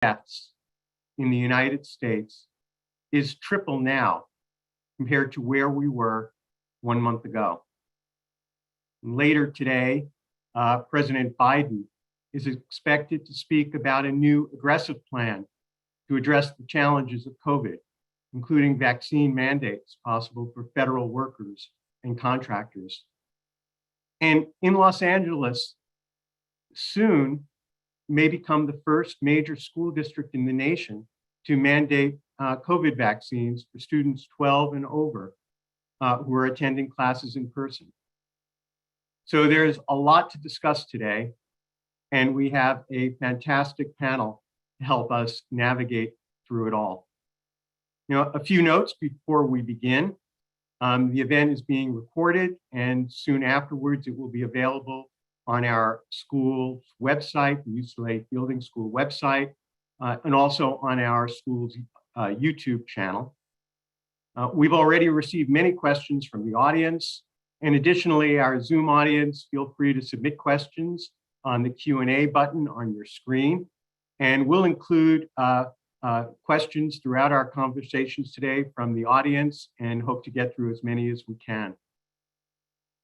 deaths in the United States is triple now compared to where we were 1 month ago. Later today, President Biden is expected to speak about a new aggressive plan to address the challenges of COVID, including vaccine mandates possible for federal workers and contractors. And in Los Angeles, soon may become the first major school district in the nation to mandate COVID vaccines for students 12 and over who are attending classes in person. So there's a lot to discuss today, and we have a fantastic panel to help us navigate through it all. A few notes before we begin. The event is being recorded, and soon afterwards it will be available on our school's website, the UCLA Fielding School website, and also on our school's YouTube channel. We've already received many questions from the audience, and additionally, our Zoom audience, feel free to submit questions on the Q&A button on your screen, and we'll include questions throughout our conversations today from the audience and hope to get through as many as we can.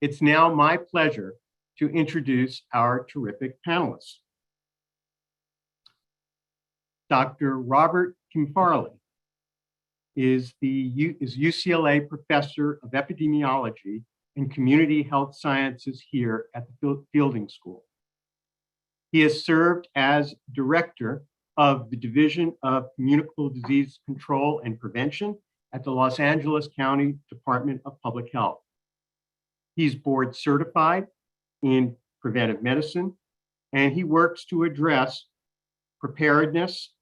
It's now my pleasure to introduce our terrific panelists. Dr. Robert Kim-Farley is UCLA Professor of Epidemiology and Community Health Sciences here at the Fielding School. He has served as Director of the Division of Communicable Disease Control and Prevention at the Los Angeles County Department of Public Health. He's board certified in preventive medicine, and he works to address preparedness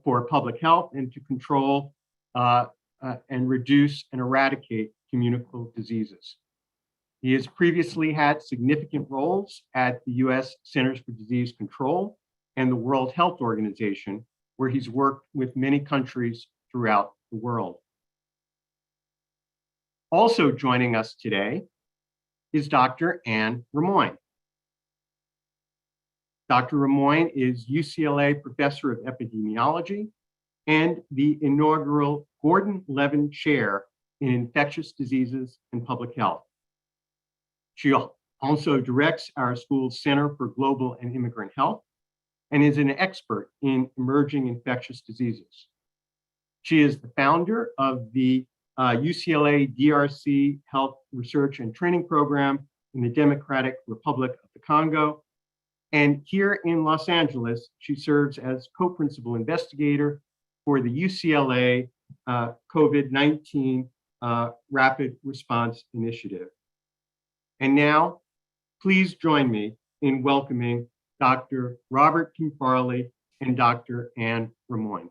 for public health and to control and reduce and eradicate communicable diseases. He has previously had significant roles at the US Centers for Disease Control and the World Health Organization, where he's worked with many countries throughout the world. Also joining us today is Dr. Anne Rimoin. Dr. Rimoin is UCLA Professor of Epidemiology and the inaugural Gordon Levin Chair in Infectious Diseases and Public Health. She also directs our school's Center for Global and Immigrant Health and is an expert in emerging infectious diseases. She is the founder of the UCLA DRC Health Research and Training Program in the Democratic Republic of the Congo. And here in Los Angeles, she serves as co-principal investigator for the UCLA COVID-19 Rapid Response Initiative. And now, please join me in welcoming Dr. Robert Kim-Farley and Dr. Anne Rimoin.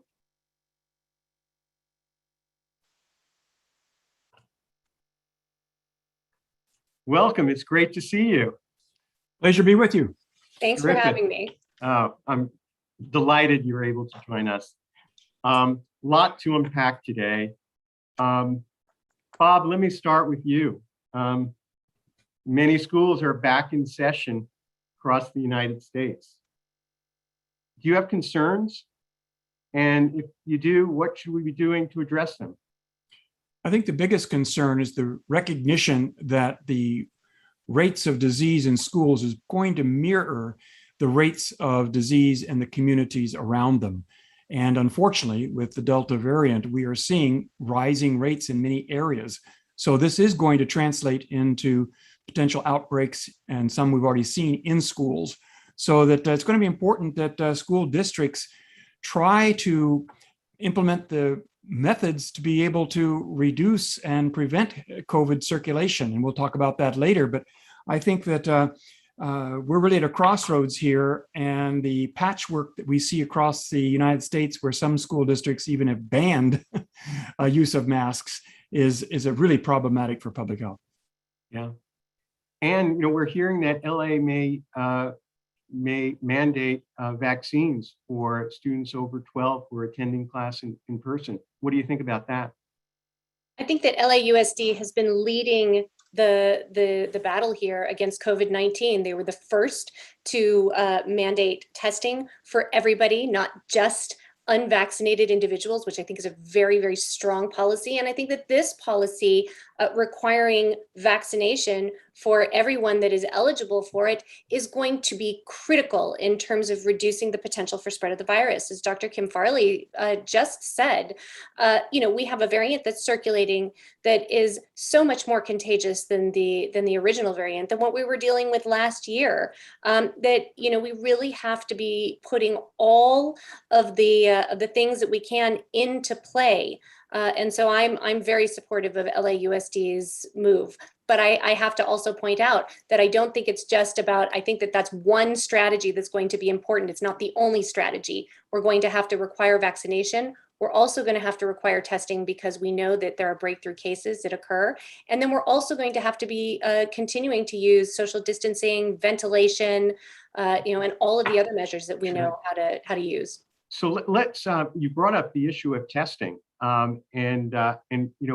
Welcome, it's great to see you. Pleasure to be with you. Thanks Terrific. for having me. I'm delighted you're able to join us. Lot to unpack today. Bob, let me start with you. Many schools are back in session across the United States. Do you have concerns? And if you do, what should we be doing to address them? I think the biggest concern is the recognition that the rates of disease in schools is going to mirror the rates of disease in the communities around them. And unfortunately, with the Delta variant, we are seeing rising rates in many areas. So this is going to translate into potential outbreaks, and some we've already seen in schools. So that it's going to be important that school districts try to implement the methods to be able to reduce and prevent COVID circulation. And we'll talk about that later. But I think that we're really at a crossroads here, and the patchwork that we see across the United States, where some school districts even have banned use of masks, is a really problematic for public health. Yeah. And we're hearing that LA may mandate vaccines for students over 12 who are attending class in person. What do you think about that? I think that LAUSD has been leading the battle here against COVID-19. They were the first to mandate testing for everybody, not just unvaccinated individuals, which I think is a very, very strong policy. And I think that this policy requiring vaccination for everyone that is eligible for it is going to be critical in terms of reducing the potential for spread of the virus. As Dr. Kim-Farley just said, we have a variant that's circulating that is so much more contagious than the original variant, than what we were dealing with last year. That we really have to be putting all of the things that we can into play. And so I'm very supportive of LAUSD's move. But I have to also point out that I don't think it's just about, I think that that's one strategy that's going to be important. It's not the only strategy. We're going to have to require vaccination. We're also going to have to require testing because we know that there are breakthrough cases that occur. And then we're also going to have to be continuing to use social distancing, ventilation, and all of the other measures that we know how to use. So let's, you brought up the issue of testing, and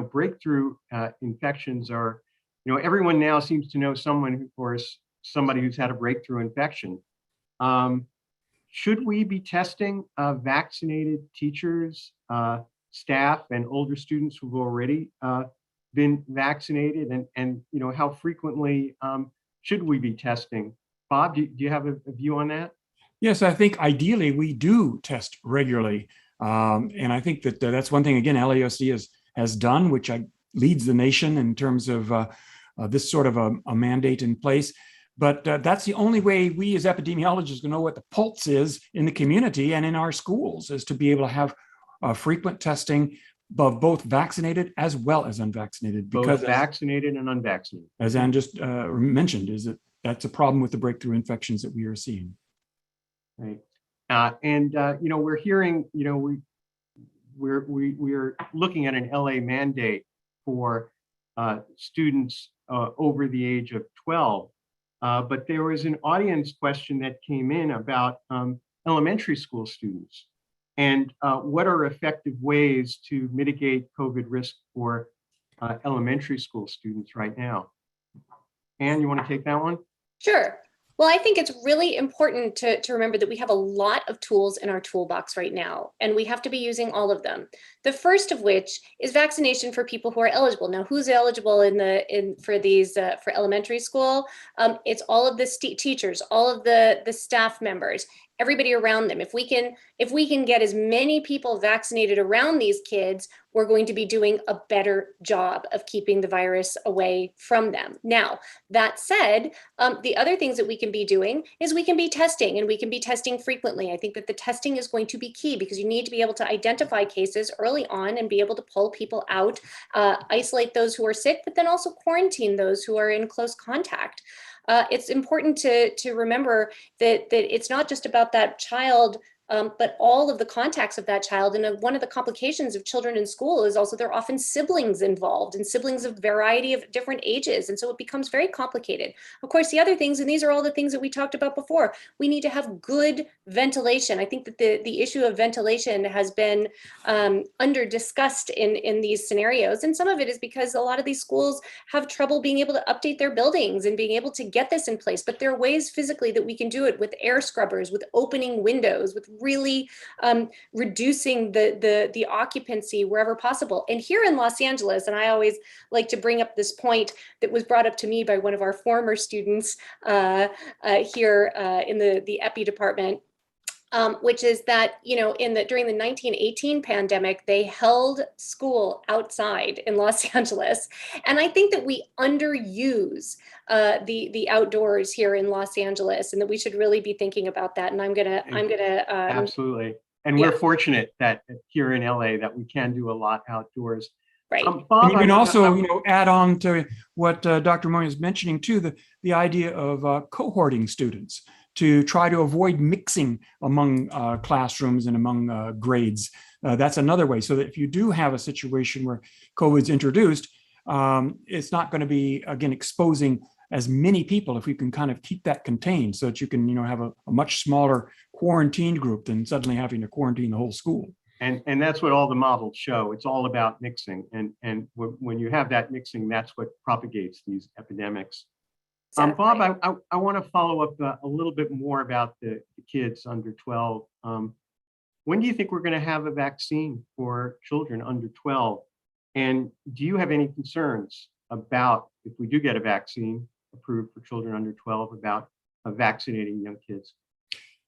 breakthrough infections are, everyone now seems to know someone or somebody who's had a breakthrough infection. Should we be testing vaccinated teachers, staff, and older students who've already been vaccinated? And how frequently should we be testing? Bob, do you have a view on that? Yes, I think ideally we do test regularly. And I think that that's one thing, again, LAUSD has done, which leads the nation in terms of this sort of a mandate in place. But that's the only way we as epidemiologists can know what the pulse is in the community and in our schools, is to be able to have frequent testing of both vaccinated as well as unvaccinated. Because both vaccinated and unvaccinated. As Ann just mentioned, is that that's a problem with the breakthrough infections that we are seeing. Right. We're hearing, we're looking at an LA mandate for students over the age of 12. But there was an audience question that came in about elementary school students and what are effective ways to mitigate COVID risk for elementary school students right now. Ann, you want to take that one? Sure. Well, I think it's really important to remember that we have a lot of tools in our toolbox right now, and we have to be using all of them. The first of which is vaccination for people who are eligible. Now, who's eligible for elementary school? It's all of the teachers, all of the staff members, everybody around them. If we can get as many people vaccinated around these kids, we're going to be doing a better job of keeping the virus away from them. Now, that said, the other things that we can be doing is we can be testing, and we can be testing frequently. I think that the testing is going to be key because you need to be able to identify cases early on and be able to pull people out, isolate those who are sick, but then also quarantine those who are in close contact. It's important to remember that it's not just about that child, but all of the contacts of that child. And one of the complications of children in school is also there are often siblings involved, and siblings of a variety of different ages. And so it becomes very complicated. Of course, the other things, and these are all the things that we talked about before, we need to have good ventilation. I think that the issue of ventilation has been under discussed in these scenarios. And some of it is because a lot of these schools have trouble being able to update their buildings and being able to get this in place. But there are ways physically that we can do it with air scrubbers, with opening windows, with really reducing the occupancy wherever possible. And here in Los Angeles, and I always like to bring up this point that was brought up to me by one of our former students here in the epi department, which is that, during the 1918 pandemic, they held school outside in Los Angeles. And I think that we underuse the outdoors here in Los Angeles, and that we should really be thinking about that. And I'm gonna absolutely. And we're fortunate that here in LA that we can do a lot outdoors. Right. Bob, and you can also, add on to what Dr. Rimoin is mentioning too, the idea of cohorting students to try to avoid mixing among classrooms and among grades. That's another way. So that if you do have a situation where COVID's introduced, it's not going to be, again, exposing as many people if we can kind of keep that contained, so that you can, have a much smaller quarantined group than suddenly having to quarantine the whole school. And that's what all the models show. It's all about mixing. And when you have that mixing, that's what propagates these epidemics. Bob, I want to follow up a little bit more about the kids under 12. When do you think we're going to have a vaccine for children under 12? And do you have any concerns about, if we do get a vaccine approved for children under 12, about vaccinating young kids?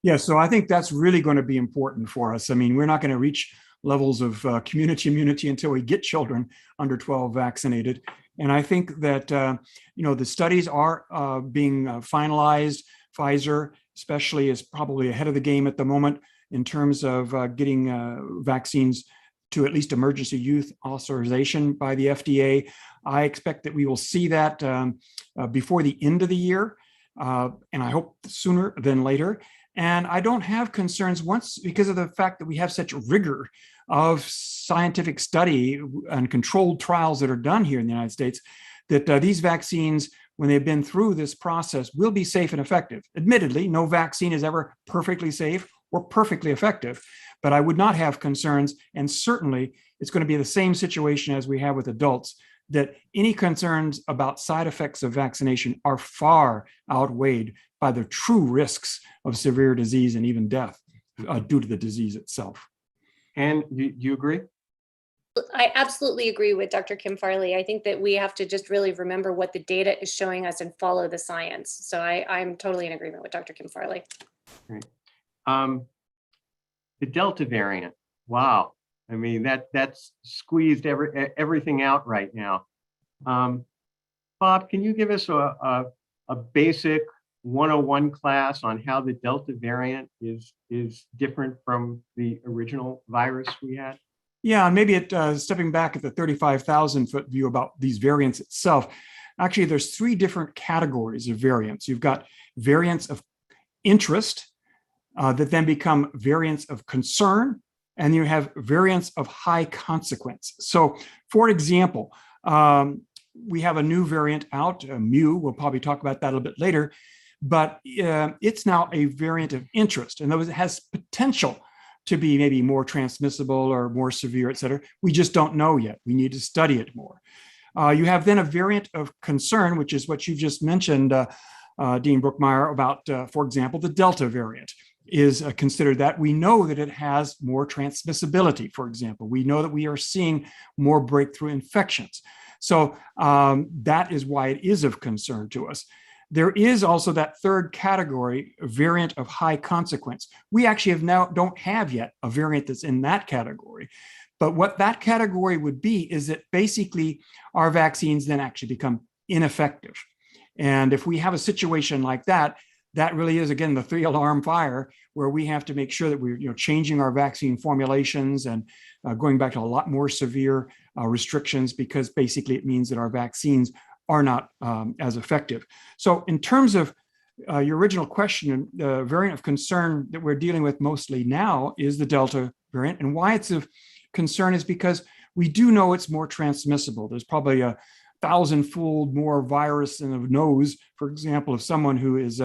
Yeah, so I think that's really going to be important for us. I mean, we're not going to reach levels of community immunity until we get children under 12 vaccinated. And I think that, the studies are being finalized. Pfizer, especially, is probably ahead of the game at the moment in terms of getting vaccines to at least emergency use authorization by the FDA. I expect that we will see that before the end of the year, and I hope sooner than later. And I don't have concerns because of the fact that we have such rigor of scientific study and controlled trials that are done here in the United States, that these vaccines, when they've been through this process, will be safe and effective. Admittedly, no vaccine is ever perfectly safe or perfectly effective, but I would not have concerns. And certainly it's going to be the same situation as we have with adults, that any concerns about side effects of vaccination are far outweighed by the true risks of severe disease and even death due to the disease itself. And do you agree? I absolutely agree with Dr. Kim-Farley. I think that we have to just really remember what the data is showing us and follow the science. So I'm totally in agreement with Dr. Kim-Farley. Great. The Delta variant. Wow. I mean, that's squeezed everything out right now. Bob, can you give us a basic 101 class on how the Delta variant is different from the original virus we had? Yeah, and maybe stepping back at the 35,000 foot view about these variants itself. Actually, there's three different categories of variants. You've got variants of interest that then become variants of concern, and you have variants of high consequence. So, for example, we have a new variant out, Mu. We'll probably talk about that a little bit later, but it's now a variant of interest, and it has potential to be maybe more transmissible or more severe, et cetera. We just don't know yet. We need to study it more. You have then a variant of concern, which is what you just mentioned, Dean Brookmeyer, about, for example, the Delta variant is considered that. We know that it has more transmissibility, for example. We know that we are seeing more breakthrough infections. So that is why it is of concern to us. There is also that third category, variant of high consequence. We actually don't have yet a variant that's in that category. But what that category would be is that basically our vaccines then actually become ineffective. And if we have a situation like that, that really is, again, the three-alarm fire, where we have to make sure that we're changing our vaccine formulations and going back to a lot more severe restrictions, because basically it means that our vaccines are not as effective. So in terms of your original question, the variant of concern that we're dealing with mostly now is the Delta variant. And why it's of concern is because we do know it's more transmissible. There's probably 1,000-fold more virus in the nose, for example, of someone who is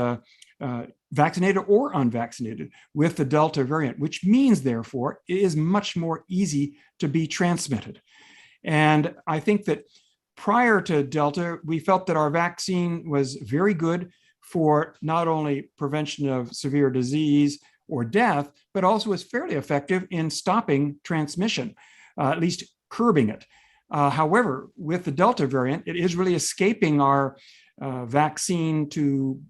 vaccinated or unvaccinated with the Delta variant, which means, therefore, it is much more easy to be transmitted. And I think that prior to Delta, we felt that our vaccine was very good for not only prevention of severe disease or death, but also was fairly effective in stopping transmission, at least curbing it. However, with the Delta variant, it is really escaping our vaccine to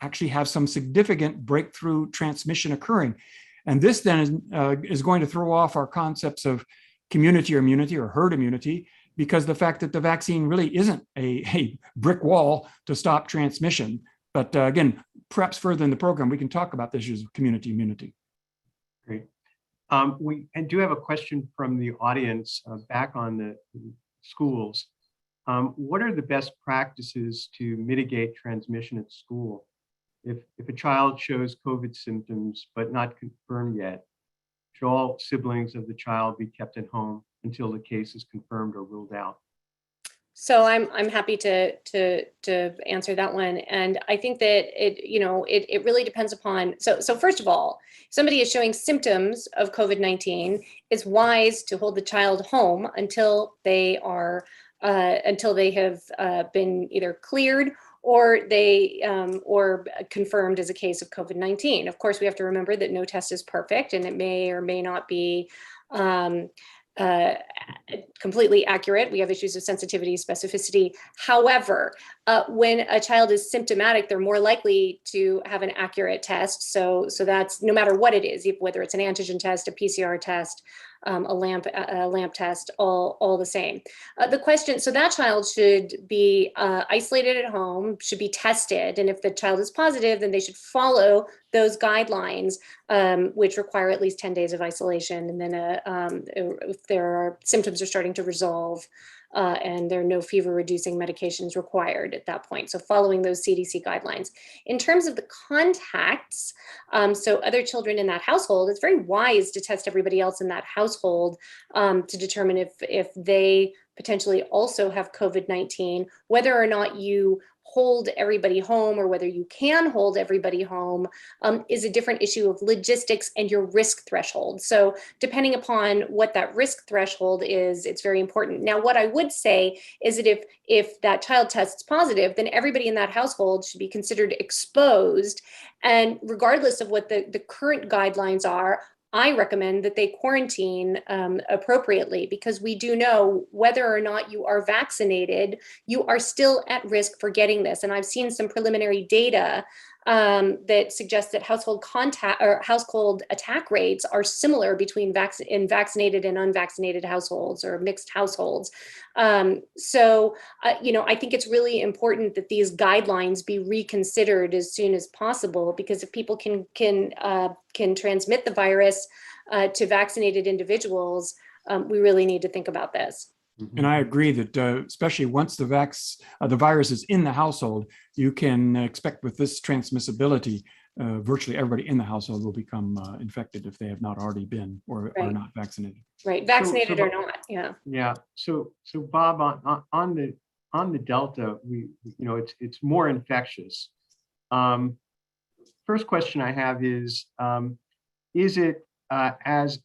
actually have some significant breakthrough transmission occurring. And this then is going to throw off our concepts of community immunity or herd immunity, because the fact that the vaccine really isn't a brick wall to stop transmission. But again, perhaps further in the program, we can talk about the issues of community immunity. Great. We do have a question from the audience back on the schools. What are the best practices to mitigate transmission at school? If a child shows COVID symptoms but not confirmed yet, should all siblings of the child be kept at home until the case is confirmed or ruled out? So I'm happy to answer that one. And I think that it really depends upon, so first of all, if somebody is showing symptoms of COVID-19, it's wise to hold the child home until they have been either cleared or or confirmed as a case of COVID-19. Of course, we have to remember that no test is perfect, and it may or may not be uh, completely accurate. We have issues of sensitivity, specificity. However, when a child is symptomatic, they're more likely to have an accurate test. So that's no matter what it is, whether it's an antigen test, a PCR test, a lamp test, all the same. The question, so that child should be isolated at home, should be tested, and if the child is positive, then they should follow those guidelines, which require at least 10 days of isolation. And then if their symptoms are starting to resolve, and there are no fever reducing medications required at that point. So following those CDC guidelines. In terms of the contacts, so other children in that household, it's very wise to test everybody else in that household to determine if they potentially also have COVID-19, whether or not you hold everybody home or whether you can hold everybody home is a different issue of logistics and your risk threshold. So depending upon what that risk threshold is, it's very important. Now, what I would say is that if that child tests positive, then everybody in that household should be considered exposed. And regardless of what the current guidelines are, I recommend that they quarantine appropriately, because we do know whether or not you are vaccinated, you are still at risk for getting this. And I've seen some preliminary data that suggests that household attack rates are similar between vaccinated and unvaccinated households or mixed households. I think it's really important that these guidelines be reconsidered as soon as possible, because if people can transmit the virus to vaccinated individuals, we really need to think about this. And I agree that especially once the virus is in the household, you can expect with this transmissibility, virtually everybody in the household will become infected if they have not already been or are not vaccinated. Right, vaccinated or not, yeah. Yeah. So Bob, on the Delta, it's more infectious. First question I have is it as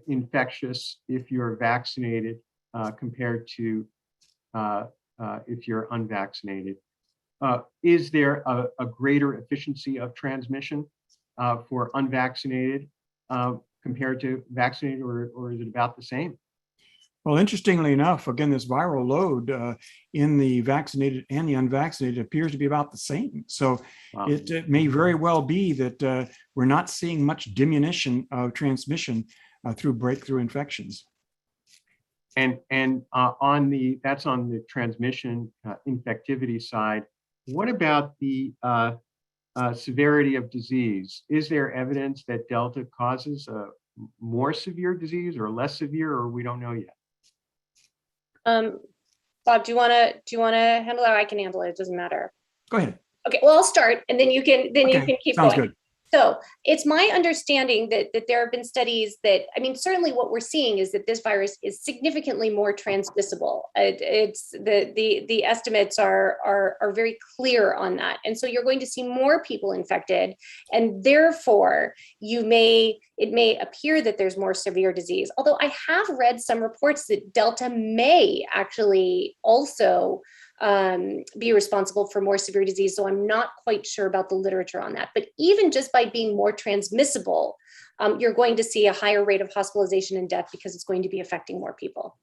infectious if you're vaccinated compared to if you're unvaccinated? Is there a greater efficiency of transmission for unvaccinated compared to vaccinated, or is it about the same? Well, interestingly enough, again, this viral load in the vaccinated and the unvaccinated appears to be about the same. So wow. It may very well be that we're not seeing much diminution of transmission through breakthrough infections. And that's on the transmission infectivity side. What about the severity of disease? Is there evidence that Delta causes a more severe disease or less severe, or we don't know yet? Bob, do you want to handle that? I can handle it. It doesn't matter. Go ahead. Okay. Well, I'll start, and then you can keep Sounds going. Good. So it's my understanding that there have been studies that, certainly what we're seeing is that this virus is significantly more transmissible. It's the estimates are very clear on that. And so you're going to see more people infected, and therefore it may appear that there's more severe disease. Although I have read some reports that Delta may actually also be responsible for more severe disease. So I'm not quite sure about the literature on that. But even just by being more transmissible, you're going to see a higher rate of hospitalization and death because it's going to be affecting more people.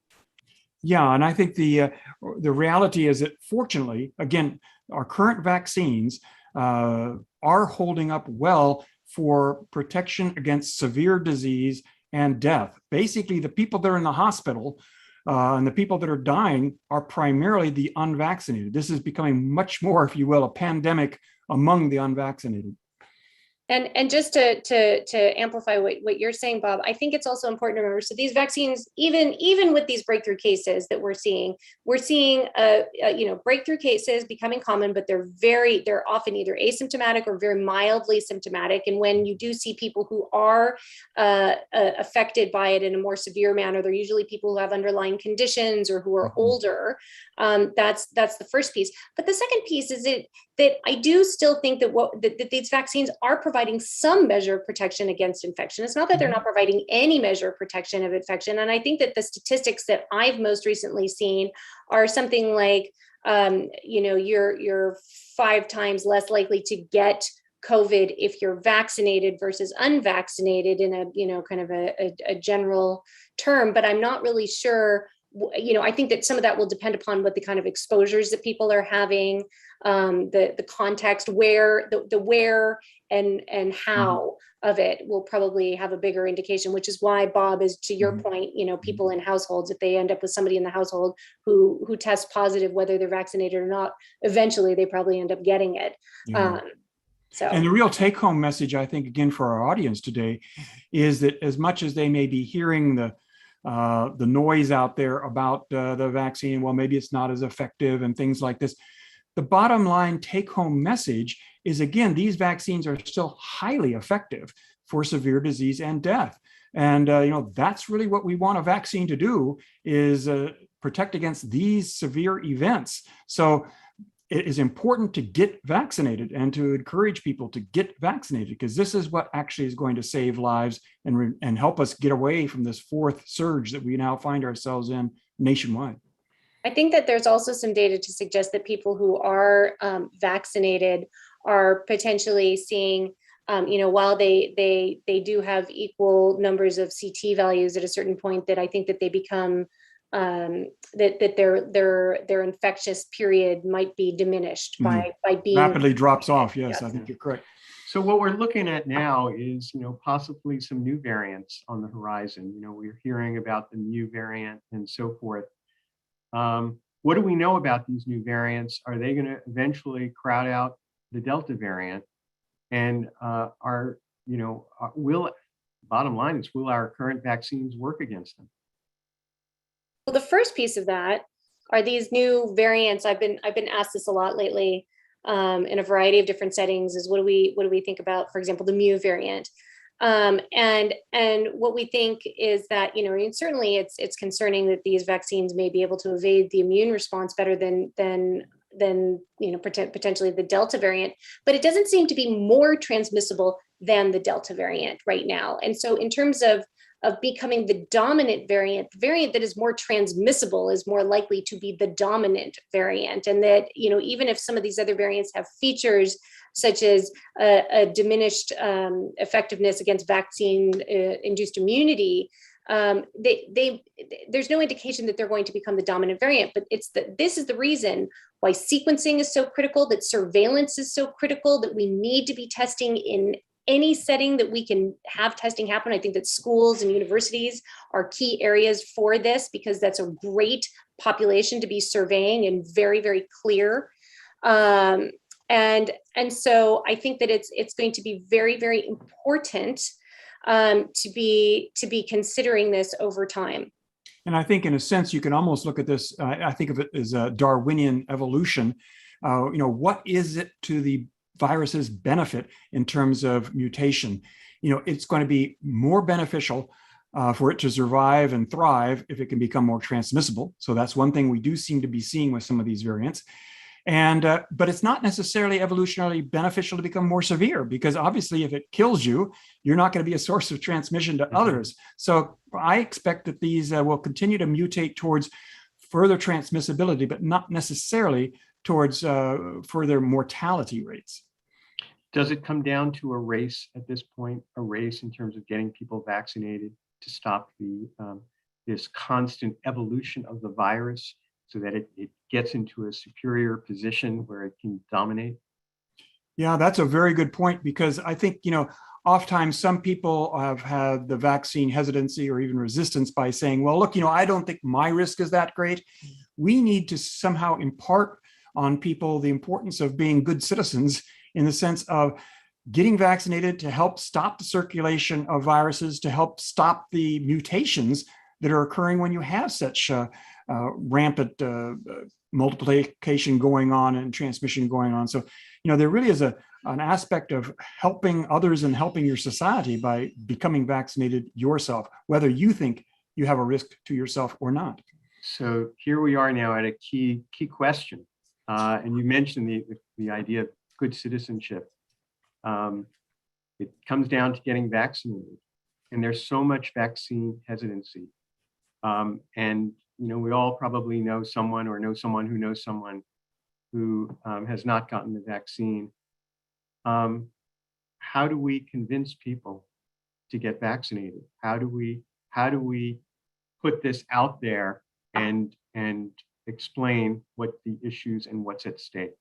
Yeah, and I think the reality is that fortunately, again, our current vaccines are holding up well for protection against severe disease and death. Basically, the people that are in the hospital and the people that are dying are primarily the unvaccinated. This is becoming much more, if you will, a pandemic among the unvaccinated. And just to amplify what you're saying, Bob, I think it's also important to remember. So these vaccines, even with these breakthrough cases that we're seeing breakthrough cases becoming common, but they're often either asymptomatic or very mildly symptomatic. And when you do see people who are affected by it in a more severe manner, they're usually people who have underlying conditions or who are older. That's the first piece. But the second piece is that I do still think that these vaccines are providing some measure of protection against infection. It's not that they're not providing any measure of protection of infection. And I think that the statistics that I've most recently seen are something like, you're 5 times less likely to get COVID if you're vaccinated versus unvaccinated in a kind of a general term. But I'm not really sure. I think that some of that will depend upon what the kind of exposures that people are having, the context, where and how of it will probably have a bigger indication, which is why, Bob, is to your point, people in households, if they end up with somebody in the household who tests positive, whether they're vaccinated or not, eventually they probably end up getting it. Yeah. And the real take-home message, I think, again, for our audience today is that as much as they may be hearing the noise out there about the vaccine, well, maybe it's not as effective and things like this, the bottom line take-home message is, again, these vaccines are still highly effective for severe disease and death. And that's really what we want a vaccine to do, is protect against these severe events. So it is important to get vaccinated and to encourage people to get vaccinated, because this is what actually is going to save lives and help us get away from this fourth surge that we now find ourselves in nationwide. I think that there's also some data to suggest that people who are vaccinated are potentially seeing, while they do have equal numbers of CT values at a certain point, that I think that they become that their infectious period might be diminished by being rapidly drops off. Yes, I think you're correct. So what we're looking at now is, possibly some new variants on the horizon. We're hearing about the mu variant and so forth. What do we know about these new variants? Are they going to eventually crowd out the Delta variant? And bottom line is, will our current vaccines work against them? Well, the first piece of that are these new variants. I've been asked this a lot lately in a variety of different settings. Is what do we think about, for example, the mu variant? And what we think is that, certainly it's concerning that these vaccines may be able to evade the immune response better than potentially the Delta variant, but it doesn't seem to be more transmissible than the Delta variant right now. And so in terms of becoming the dominant variant, the variant that is more transmissible is more likely to be the dominant variant. And that, even if some of these other variants have features such as a diminished effectiveness against vaccine-induced immunity, there's no indication that they're going to become the dominant variant. But this is the reason why sequencing is so critical, that surveillance is so critical, that we need to be testing in any setting that we can have testing happen. I think that schools and universities are key areas for this, because that's a great population to be surveying and very, very clear. And so I think that it's going to be very, very important to be considering this over time. And I think, in a sense, you can almost look at this. I think of it as a Darwinian evolution. What is it to the virus's benefit in terms of mutation? It's going to be more beneficial for it to survive and thrive if it can become more transmissible. So that's one thing we do seem to be seeing with some of these variants. And but it's not necessarily evolutionarily beneficial to become more severe, because obviously if it kills you, you're not going to be a source of transmission to others. So I expect that these will continue to mutate towards further transmissibility, but not necessarily towards further mortality rates. Does it come down to a race at this point, a race in terms of getting people vaccinated to stop this constant evolution of the virus, so that it gets into a superior position where it can dominate? Yeah, that's a very good point, because I think, oftentimes some people have had the vaccine hesitancy or even resistance by saying, well, look, I don't think my risk is that great. We need to somehow impart on people the importance of being good citizens, in the sense of getting vaccinated to help stop the circulation of viruses, to help stop the mutations that are occurring when you have such rampant multiplication going on and transmission going on. So, there really is an aspect of helping others and helping your society by becoming vaccinated yourself, whether you think you have a risk to yourself or not. So here we are now at a key question. And you mentioned the idea of good citizenship. It comes down to getting vaccinated. And there's so much vaccine hesitancy. And we all probably know someone or know someone who has not gotten the vaccine. How do we convince people to get vaccinated? How do we put this out there and explain what the issues and what's at stake?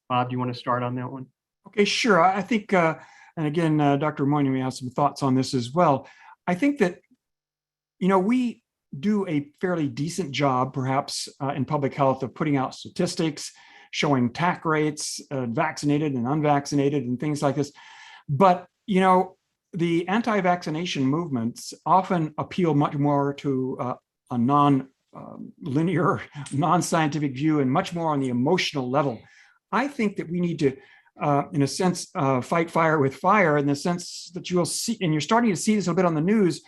Bob, do you want to start on that one? Okay, sure. I think, and again, Dr. Rimoin, you may have some thoughts on this as well. I think that, we do a fairly decent job, perhaps, in public health of putting out statistics, showing TAC rates, vaccinated and unvaccinated and things like this. But, the anti-vaccination movements often appeal much more to a non-linear, non-scientific view and much more on the emotional level. I think that we need to, in a sense, fight fire with fire, in the sense that you'll see, and you're starting to see this a little bit on the news,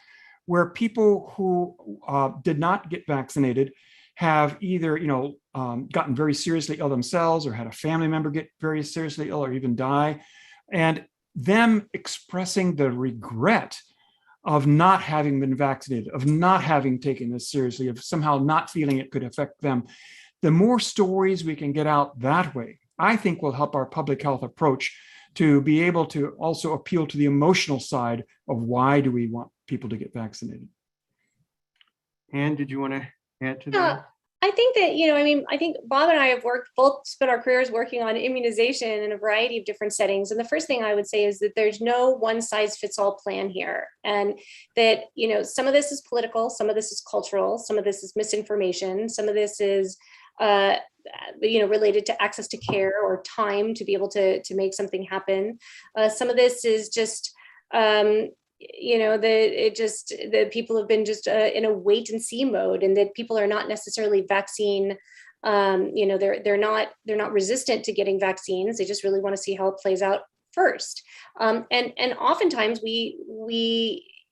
where people who did not get vaccinated have either, gotten very seriously ill themselves or had a family member get very seriously ill or even die. And them expressing the regret of not having been vaccinated, of not having taken this seriously, of somehow not feeling it could affect them. The more stories we can get out that way, I think will help our public health approach to be able to also appeal to the emotional side of why do we want people to get vaccinated. Anne, did you want to add to that? I think that, I think Bob and I have both spent our careers working on immunization in a variety of different settings. And the first thing I would say is that there's no one size fits all plan here. And that, some of this is political, some of this is cultural, some of this is misinformation, some of this is, related to access to care or time to be able to make something happen. Some of this is just, the people have been just in a wait and see mode, and that people are not necessarily vaccine. They're not resistant to getting vaccines. They just really want to see how it plays out first. And oftentimes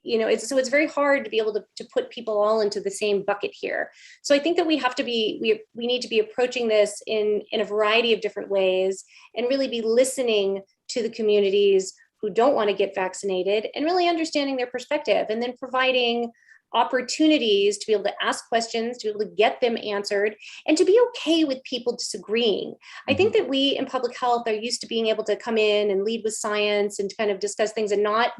it's very hard to be able to put people all into the same bucket here. So I think that we need to be approaching this in a variety of different ways and really be listening to the communities who don't want to get vaccinated and really understanding their perspective, and then providing opportunities to be able to ask questions, to be able to get them answered, and to be okay with people disagreeing. I think that we in public health are used to being able to come in and lead with science and to kind of discuss things and not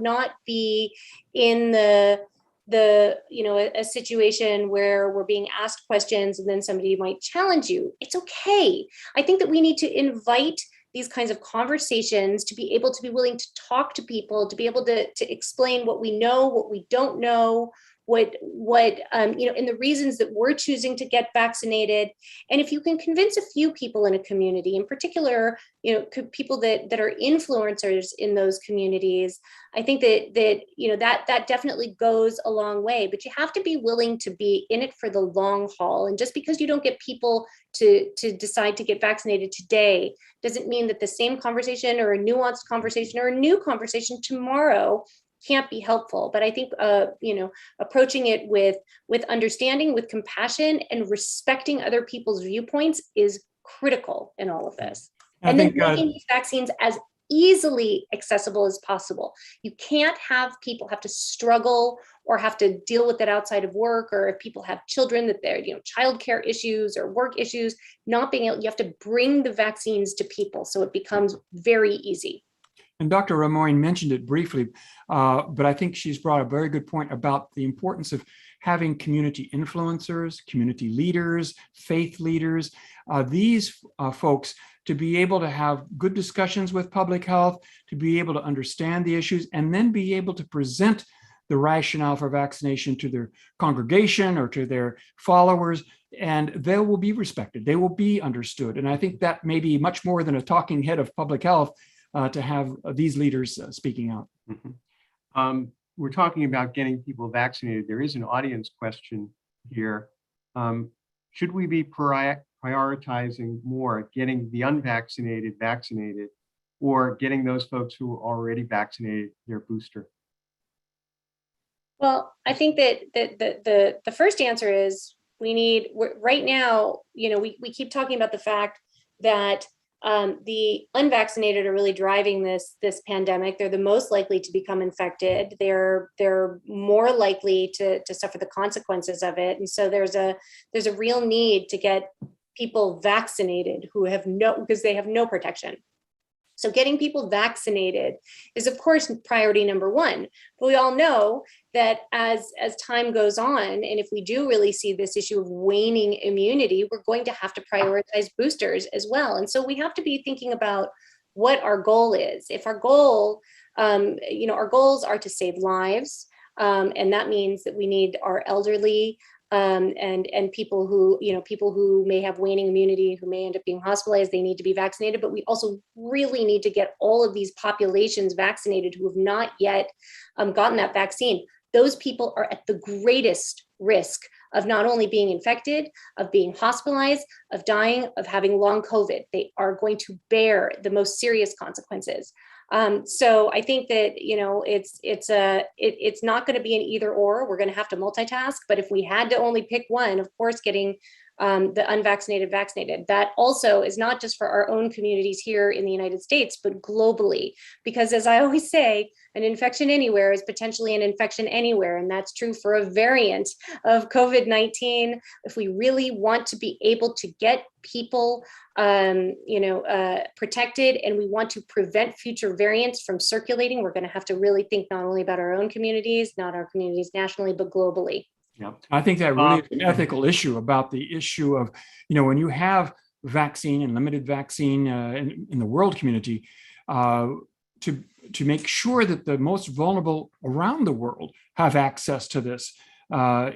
be in a situation where we're being asked questions and then somebody might challenge you. It's okay. I think that we need to invite these kinds of conversations, to be able to be willing to talk to people, to be able to explain what we know, what we don't know, and the reasons that we're choosing to get vaccinated. And if you can convince a few people in a community, in particular, people that are influencers in those communities, I think that definitely goes a long way. But you have to be willing to be in it for the long haul. And just because you don't get people to decide to get vaccinated today doesn't mean that the same conversation or a nuanced conversation or a new conversation tomorrow can't be helpful. But I think, approaching it with understanding, with compassion, and respecting other people's viewpoints is critical in all of this. And then making these vaccines as easily accessible as possible. You can't have people have to struggle or have to deal with it outside of work, or if people have children that they're, childcare issues or work issues, you have to bring the vaccines to people so it becomes very easy. And Dr. Rimoin mentioned it briefly, but I think she's brought a very good point about the importance of having community influencers, community leaders, faith leaders, these folks to be able to have good discussions with public health, to be able to understand the issues, and then be able to present the rationale for vaccination to their congregation or to their followers, and they will be respected. They will be understood. And I think that may be much more than a talking head of public health, to have these leaders speaking out. We're talking about getting people vaccinated. There is an audience question here. Should we be prioritizing more getting the unvaccinated vaccinated, or getting those folks who are already vaccinated their booster? Well, I think that the first answer is right now, we keep talking about the fact that the unvaccinated are really driving this pandemic. They're the most likely to become infected. They're more likely to suffer the consequences of it. And so there's a real need to get people vaccinated because they have no protection. So getting people vaccinated is, of course, priority number one. But we all know that as time goes on, and if we do really see this issue of waning immunity, we're going to have to prioritize boosters as well. And so we have to be thinking about what our goal is. If our goal, our goals are to save lives, and that means that we need our elderly and people who may have waning immunity, who may end up being hospitalized, they need to be vaccinated. But we also really need to get all of these populations vaccinated who have not yet gotten that vaccine. Those people are at the greatest risk of not only being infected, of being hospitalized, of dying, of having long COVID. They are going to bear the most serious consequences. So I think that, it's not going to be an either or. We're going to have to multitask. But if we had to only pick one, of course, getting the unvaccinated vaccinated. That also is not just for our own communities here in the United States, but globally. Because as I always say, an infection anywhere is potentially an infection anywhere. And that's true for a variant of COVID-19. If we really want to be able to get people protected, and we want to prevent future variants from circulating, we're going to have to really think not only about our own communities, not our communities nationally, but globally. Yeah. I think that really is an ethical issue about the issue of, when you have vaccine and limited vaccine in the world community, to make sure that the most vulnerable around the world have access to this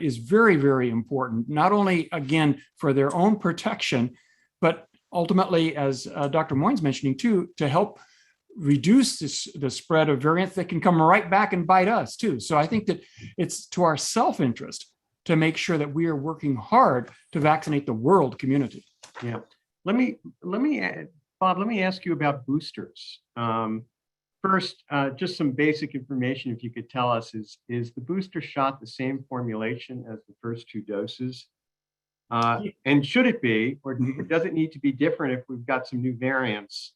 is very, very important, not only, again, for their own protection, but ultimately, as Dr. Moin's mentioning too, to help reduce the spread of variants that can come right back and bite us too. So I think that it's to our self-interest to make sure that we are working hard to vaccinate the world community. Yeah. Let me Bob, let me ask you about boosters. First, just some basic information, if you could tell us, is the booster shot the same formulation as the first two doses? And should it be, or does it need to be different if we've got some new variants?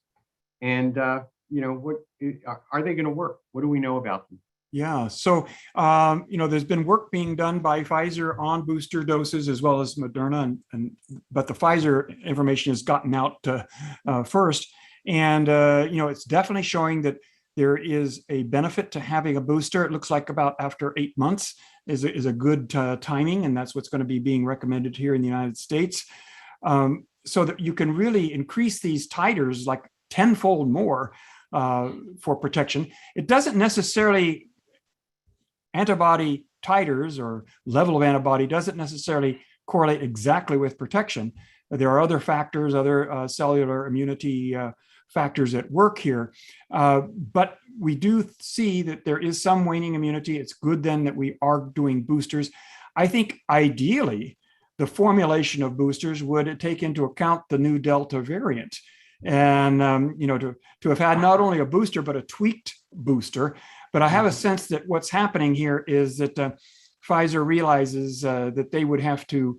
And what are they going to work? What do we know about them? Yeah, so there's been work being done by Pfizer on booster doses as well as Moderna, but the Pfizer information has gotten out first, and it's definitely showing that there is a benefit to having a booster. It looks like about after 8 months is a good timing, and that's what's going to be being recommended here in the United States, so that you can really increase these titers like tenfold more for protection. It doesn't necessarily, antibody titers or level of antibody doesn't necessarily correlate exactly with protection. There are other factors, other cellular immunity factors at work here. But we do see that there is some waning immunity. It's good then that we are doing boosters. I think ideally, the formulation of boosters would take into account the new Delta variant. And, to have had not only a booster, but a tweaked booster. But I have a sense that what's happening here is that Pfizer realizes that they would have to,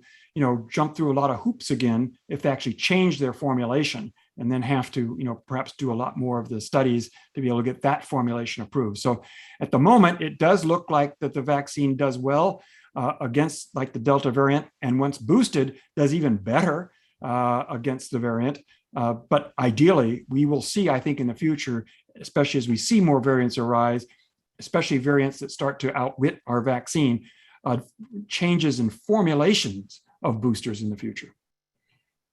jump through a lot of hoops again if they actually change their formulation, and then have to, perhaps do a lot more of the studies to be able to get that formulation approved. So at the moment, it does look like that the vaccine does well against like the Delta variant, and once boosted, does even better against the variant. But ideally, we will see, I think, in the future, especially as we see more variants arise, especially variants that start to outwit our vaccine, changes in formulations of boosters in the future.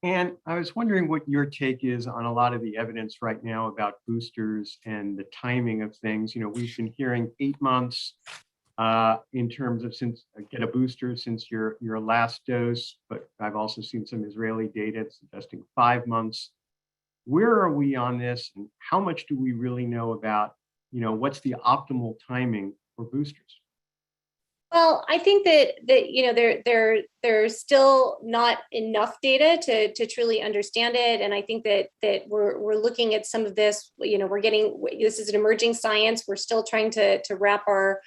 And I was wondering what your take is on a lot of the evidence right now about boosters and the timing of things. We've been hearing 8 months in terms of since get a booster since your last dose, but I've also seen some Israeli data suggesting 5 months. where are we on this, and how much do we really know about, what's the optimal timing for boosters? Well, I think that there's still not enough data to truly understand it, and I think that we're looking at some of this. This is an emerging science. We're still trying to wrap our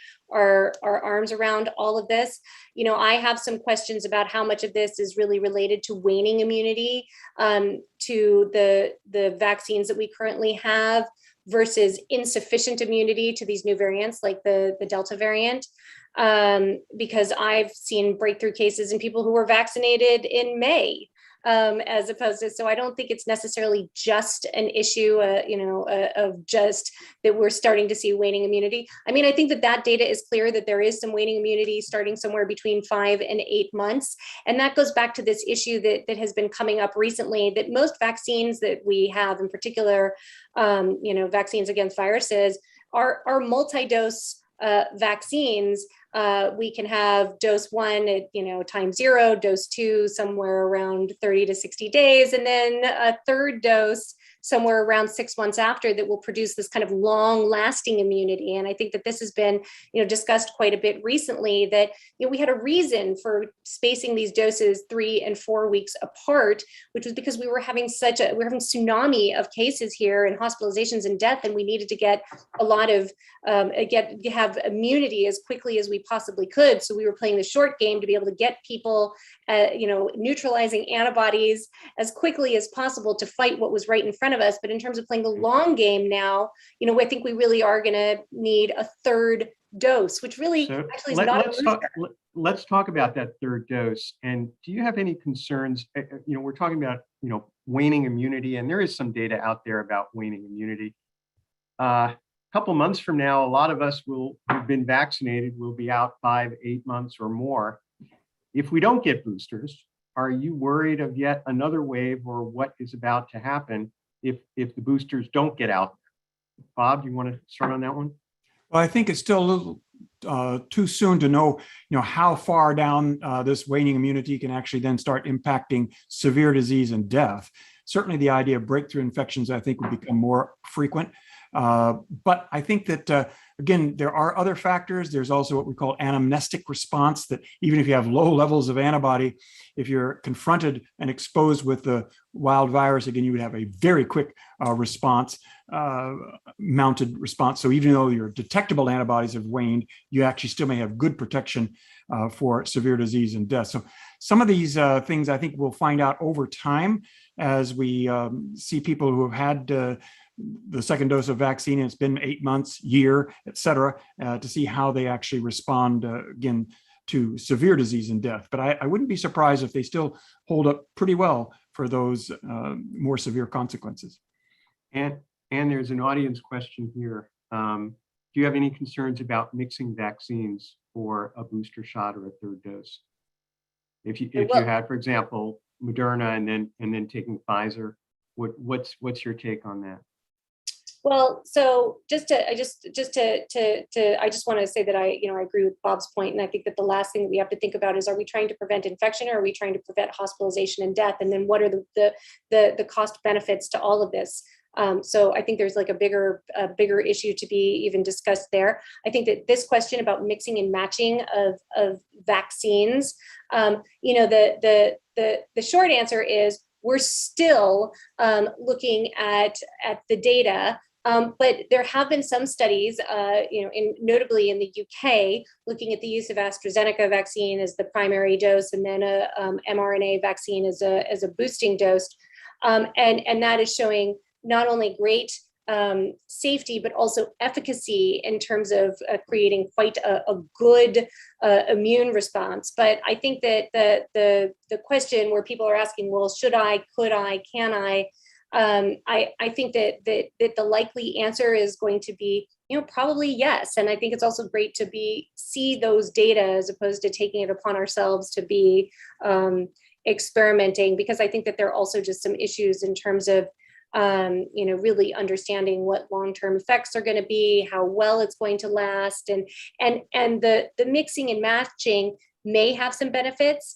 arms around all of this. I have some questions about how much of this is really related to waning immunity to the vaccines that we currently have versus insufficient immunity to these new variants like the Delta variant. Because I've seen breakthrough cases in people who were vaccinated in May, as opposed to, so I don't think it's necessarily just an issue, of just that we're starting to see waning immunity. I mean, I think that data is clear that there is some waning immunity starting somewhere between 5 and 8 months. And that goes back to this issue that has been coming up recently, that most vaccines that we have, in particular, vaccines against viruses, are multi-dose vaccines. We can have dose 1 at time 0, dose 2 somewhere around 30 to 60 days, and then a third dose somewhere around 6 months after, that will produce this kind of long-lasting immunity. And I think that this has been discussed quite a bit recently, that we had a reason for spacing these doses 3 and 4 weeks apart, which was because we were having tsunami of cases here and hospitalizations and death, and we needed to get a lot of have immunity as quickly as we possibly could. So we were playing the short game to be able to get people neutralizing antibodies as quickly as possible to fight what was right in front of us. But in terms of playing the long game now, I think we really are going to need a third dose, which really actually is not a booster. Let's talk about that third dose. And do you have any concerns? We're talking about, waning immunity, and there is some data out there about waning immunity. A couple months from now, a lot of us have been vaccinated, will be out 5, 8 months or more. If we don't get boosters, are you worried of yet another wave, or what is about to happen if the boosters don't get out? Bob, do you want to start on that one? Well, I think it's still a little too soon to know, how far down this waning immunity can actually then start impacting severe disease and death. Certainly the idea of breakthrough infections, I think, will become more frequent. But I think that, again, there are other factors. There's also what we call anamnestic response, that even if you have low levels of antibody, if you're confronted and exposed with the wild virus, again, you would have a very quick response, mounted response. So even though your detectable antibodies have waned, you actually still may have good protection for severe disease and death. So some of these things I think we'll find out over time as we see people who have had the second dose of vaccine, and it's been 8 months, year, et cetera, to see how they actually respond again to severe disease and death. But I wouldn't be surprised if they still hold up pretty well for those more severe consequences. And there's an audience question here. Do you have any concerns about mixing vaccines for a booster shot or a third dose? If you had, for example, Moderna and then taking Pfizer, what's your take on that? Well, so I just want to say that I agree with Bob's point, and I think that the last thing that we have to think about is, are we trying to prevent infection, or are we trying to prevent hospitalization and death? And then what are the cost benefits to all of this? So I think there's like a bigger issue to be even discussed there. I think that this question about mixing and matching of vaccines, the short answer is we're still looking at the data. But there have been some studies, notably in the UK, looking at the use of AstraZeneca vaccine as the primary dose, and then a mRNA vaccine as a boosting dose, and that is showing not only great safety, but also efficacy in terms of creating quite a good immune response. But I think that the question where people are asking, well, should I, could I, can I think that the likely answer is going to be, probably yes. And I think it's also great to see those data as opposed to taking it upon ourselves to be experimenting, because I think that there are also just some issues in terms of really understanding what long-term effects are going to be, how well it's going to last, and the mixing and matching may have some benefits,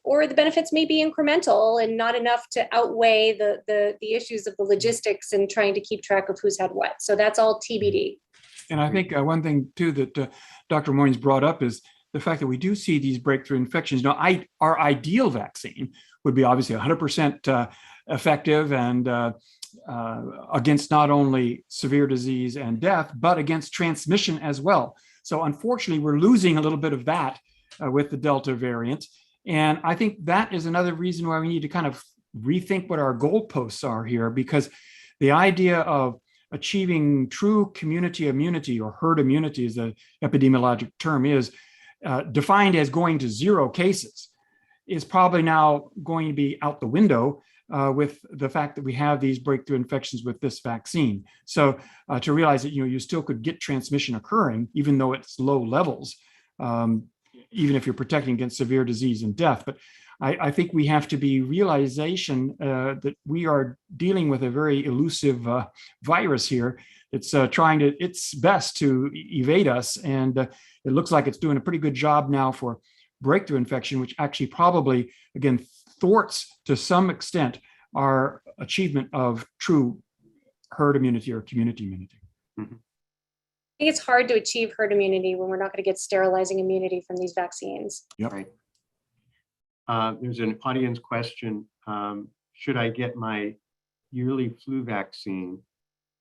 or the benefits may be incremental and not enough to outweigh the issues of the logistics and trying to keep track of who's had what. So that's all TBD. And I think one thing too that Dr. Rimoin's brought up is the fact that we do see these breakthrough infections. Now, our ideal vaccine would be obviously 100% effective and against not only severe disease and death, but against transmission as well. So unfortunately, we're losing a little bit of that with the Delta variant. And I think that is another reason why we need to kind of rethink what our goalposts are here, because the idea of achieving true community immunity, or herd immunity as the epidemiologic term is, defined as going to 0 cases, is probably now going to be out the window with the fact that we have these breakthrough infections with this vaccine. So to realize that you still could get transmission occurring, even though it's low levels, even if you're protecting against severe disease and death. But I think we have to be realization that we are dealing with a very elusive virus here. It's trying its best to evade us. And it looks like it's doing a pretty good job now for breakthrough infection, which actually probably, again, thwarts to some extent our achievement of true herd immunity or community immunity. Mm-hmm. I think it's hard to achieve herd immunity when we're not going to get sterilizing immunity from these vaccines. Yep. Right. There's an audience question. Should I get my yearly flu vaccine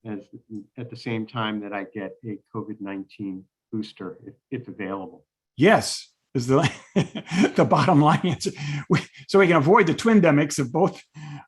at the same time that I get a COVID-19 booster, if available? Yes, is the the bottom line answer. So we can avoid the twindemics of both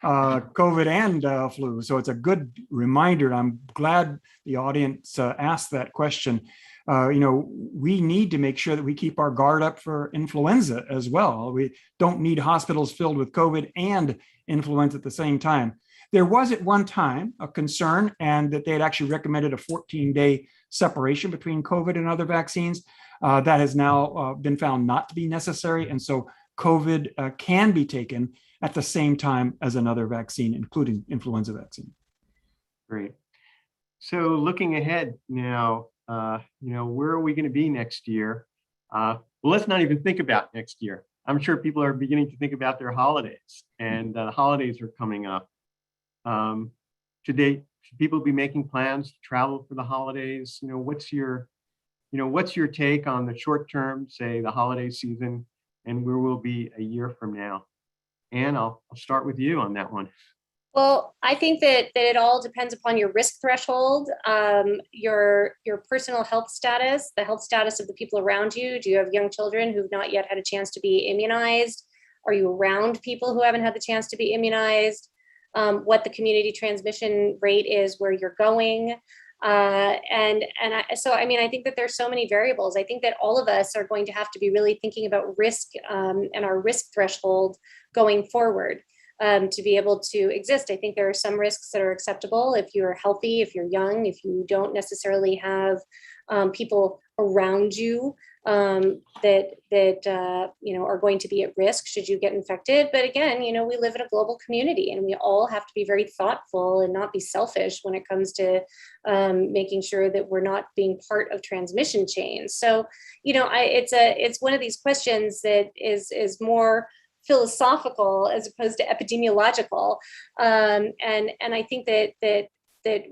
COVID and flu. So it's a good reminder. I'm glad the audience asked that question. We need to make sure that we keep our guard up for influenza as well. We don't need hospitals filled with COVID and influenza at the same time. There was at one time a concern, and that they had actually recommended a 14-day separation between COVID and other vaccines. That has now been found not to be necessary. And so COVID can be taken at the same time as another vaccine, including influenza vaccine. Great. So looking ahead now, where are we going to be next year? Well, let's not even think about next year. I'm sure people are beginning to think about their holidays, and the holidays are coming up. Should people be making plans to travel for the holidays? What's your take on the short term, say the holiday season, and where we'll be a year from now? Anne, I'll start with you on that one. Well, I think that it all depends upon your risk threshold, your personal health status, the health status of the people around you. Do you have young children who've not yet had a chance to be immunized? Are you around people who haven't had the chance to be immunized? What the community transmission rate is where you're going. I think that there's so many variables. I think that all of us are going to have to be really thinking about risk and our risk threshold going forward. To be able to exist. I think there are some risks that are acceptable if you're healthy, if you're young, if you don't necessarily have people around you that are going to be at risk should you get infected. But again, we live in a global community, and we all have to be very thoughtful and not be selfish when it comes to making sure that we're not being part of transmission chains. So, it's one of these questions that is more philosophical as opposed to epidemiological, and I think that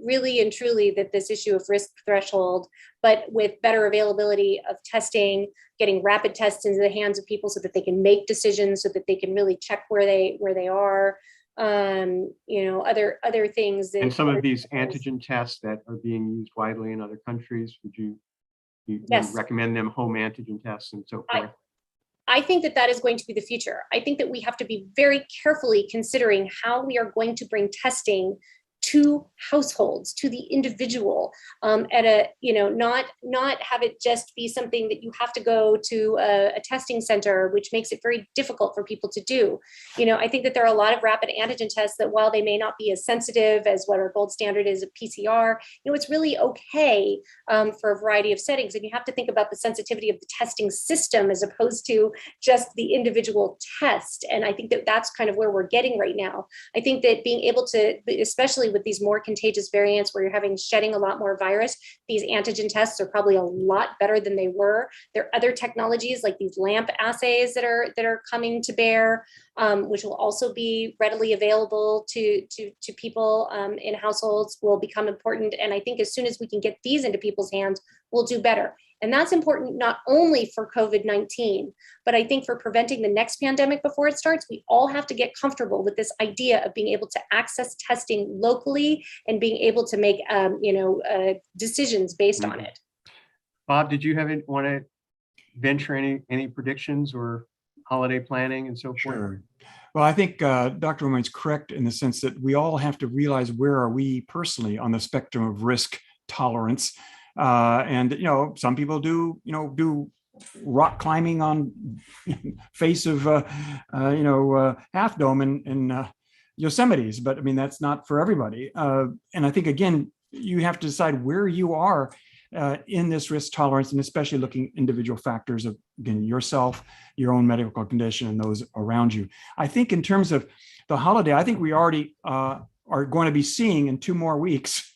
really and truly that this issue of risk threshold, but with better availability of testing, getting rapid tests into the hands of people so that they can make decisions, so that they can really check where they are, other things. And some of these antigen tests that are being used widely in other countries, would you Yes. recommend them home antigen tests and so forth? I think that is going to be the future. I think that we have to be very carefully considering how we are going to bring testing to households, to the individual, at a, not have it just be something that you have to go to a testing center, which makes it very difficult for people to do. I think that there are a lot of rapid antigen tests that, while they may not be as sensitive as what our gold standard is of PCR, it's really okay for a variety of settings. And you have to think about the sensitivity of the testing system as opposed to just the individual test. And I think that that's kind of where we're getting right now. I think that being able to, especially especially with these more contagious variants where you're shedding a lot more virus, these antigen tests are probably a lot better than they were. There are other technologies like these LAMP assays that are coming to bear, which will also be readily available to people in households, will become important. And I think as soon as we can get these into people's hands, we'll do better. And that's important not only for COVID-19, but I think for preventing the next pandemic before it starts. We all have to get comfortable with this idea of being able to access testing locally and being able to make decisions based on it. Bob, did you want to venture any predictions or holiday planning and so forth? Sure. Well, I think Dr. Rimoin's correct in the sense that we all have to realize where are we personally on the spectrum of risk tolerance. And, some people do rock climbing on face of, Half Dome in Yosemite's, but I mean, that's not for everybody. And I think, again, you have to decide where you are in this risk tolerance, and especially looking individual factors of, again, yourself, your own medical condition, and those around you. I think in terms of the holiday, I think we already are going to be seeing in 2 more weeks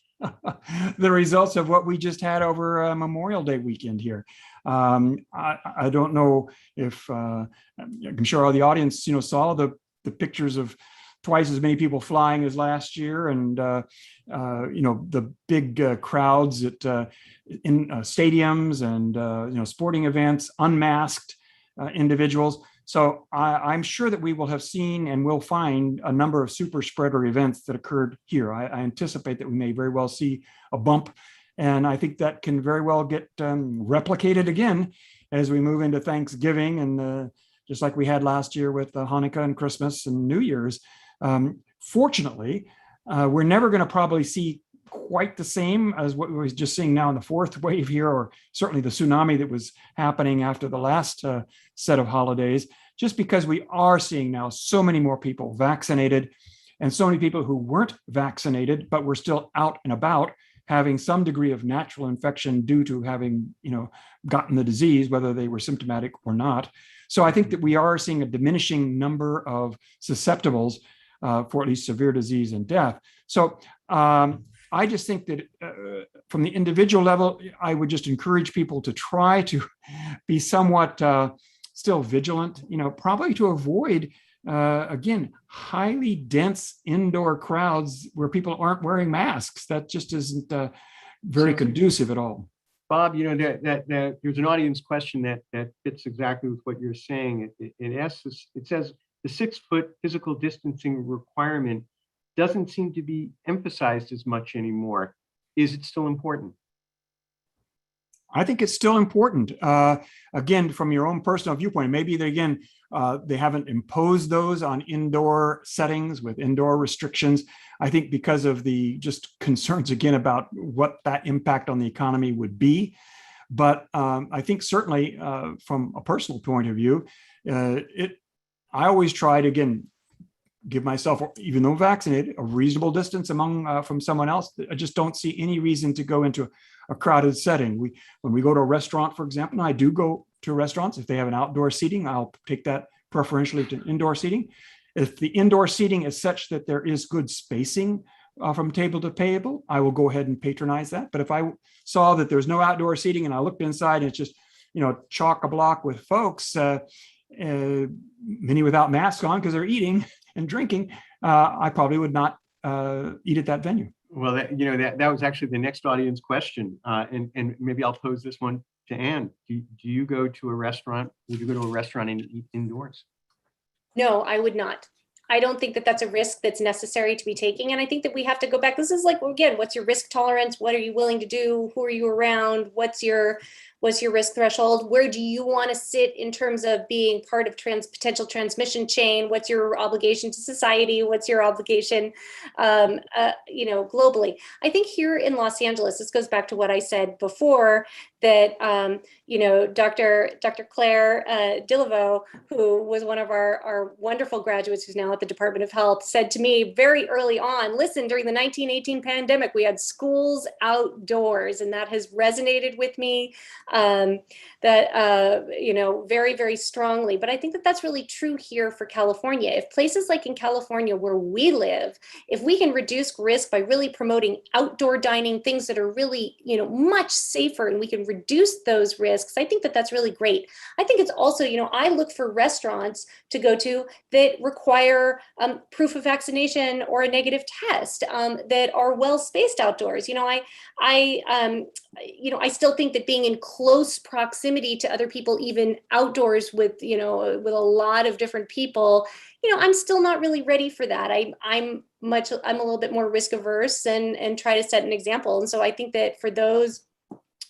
the results of what we just had over Memorial Day weekend here. I don't know if I'm sure all the audience, saw the pictures of twice as many people flying as last year, and the big crowds at in stadiums and sporting events, unmasked individuals. So I'm sure that we will have seen and will find a number of super spreader events that occurred here. I anticipate that we may very well see a bump, and I think that can very well get replicated again as we move into Thanksgiving, and just like we had last year with Hanukkah and Christmas and New Year's. Fortunately, we're never going to probably see quite the same as what we were just seeing now in the 4th wave here, or certainly the tsunami that was happening after the last set of holidays, just because we are seeing now so many more people vaccinated and so many people who weren't vaccinated, but were still out and about having some degree of natural infection due to having, gotten the disease, whether they were symptomatic or not. So I think that we are seeing a diminishing number of susceptibles for at least severe disease and death. So I just think that from the individual level, I would just encourage people to try to be somewhat still vigilant, probably to avoid, again, highly dense indoor crowds where people aren't wearing masks. That just isn't very conducive at all. Bob, that there's an audience question that fits exactly with what you're saying. It says the 6-foot physical distancing requirement doesn't seem to be emphasized as much anymore. Is it still important? I think it's still important. Again, from your own personal viewpoint, maybe they haven't imposed those on indoor settings with indoor restrictions. I think because of the just concerns again about what that impact on the economy would be. But I think certainly from a personal point of view, I always try to, again, give myself, even though vaccinated, a reasonable distance from someone else. I just don't see any reason to go into a crowded setting. When we go to a restaurant, for example, and I do go to restaurants, if they have an outdoor seating, I'll take that preferentially to indoor seating. If the indoor seating is such that there is good spacing from table to table, I will go ahead and patronize that. But if I saw that there's no outdoor seating and I looked inside and it's just, chock-a-block with folks, many without masks on because they're eating and drinking, I probably would not eat at that venue. Well, that was actually the next audience question, and maybe I'll pose this one to Anne. Do you go to a restaurant? Would you go to a restaurant and eat indoors? No, I would not. I don't think that that's a risk that's necessary to be taking. And I think that we have to go back. This is like, again, what's your risk tolerance? What are you willing to do? Who are you around? What's your risk threshold? Where do you want to sit in terms of being part of potential transmission chain? What's your obligation to society? What's your obligation, globally? I think here in Los Angeles, this goes back to what I said before, that, Dr. Claire Dilleveau, who was one of our wonderful graduates who's now at the Department of Health, said to me very early on, listen, during the 1918 pandemic, we had schools outdoors, and that has resonated with me. very, very strongly. But I think that that's really true here for California. If places like in California where we live, if we can reduce risk by really promoting outdoor dining, things that are really, much safer, and we can reduce those risks, I think that that's really great. I think it's also, I look for restaurants to go to that require proof of vaccination or a negative test, that are well spaced outdoors. I still think that being in close proximity to other people, even outdoors with a lot of different people, I'm still not really ready for that. I'm a little bit more risk averse and try to set an example. And so I think that for those,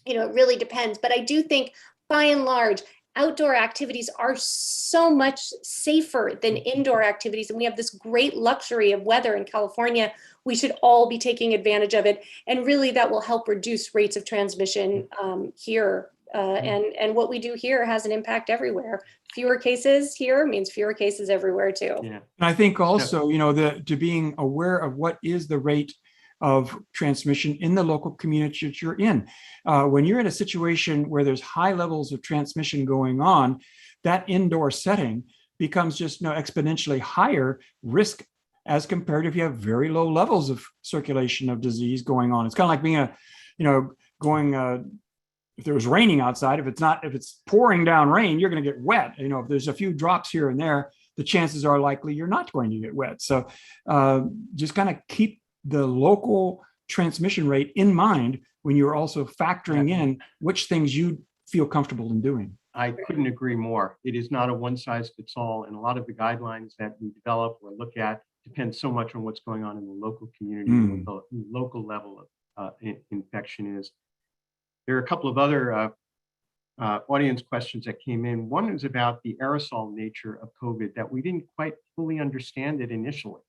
it really depends. But I do think by and large, outdoor activities are so much safer than indoor activities. And we have this great luxury of weather in California. We should all be taking advantage of it. And really that will help reduce rates of transmission here. And what we do here has an impact everywhere. Fewer cases here means fewer cases everywhere too. Yeah. And I think also, to being aware of what is the rate of transmission in the local community that you're in. When you're in a situation where there's high levels of transmission going on, that indoor setting becomes just exponentially higher risk as compared to if you have very low levels of circulation of disease going on. It's kind of like being if there was raining outside, if it's pouring down rain, you're going to get wet. If there's a few drops here and there, the chances are likely you're not going to get wet. So just kind of keep the local transmission rate in mind when you're also factoring in which things you feel comfortable in doing. I couldn't agree more. It is not a one size fits all. And a lot of the guidelines that we develop or look at depend so much on what's going on in the local community, what the local level of infection is. There are a couple of other audience questions that came in. One is about the aerosol nature of COVID, that we didn't quite fully understand it initially.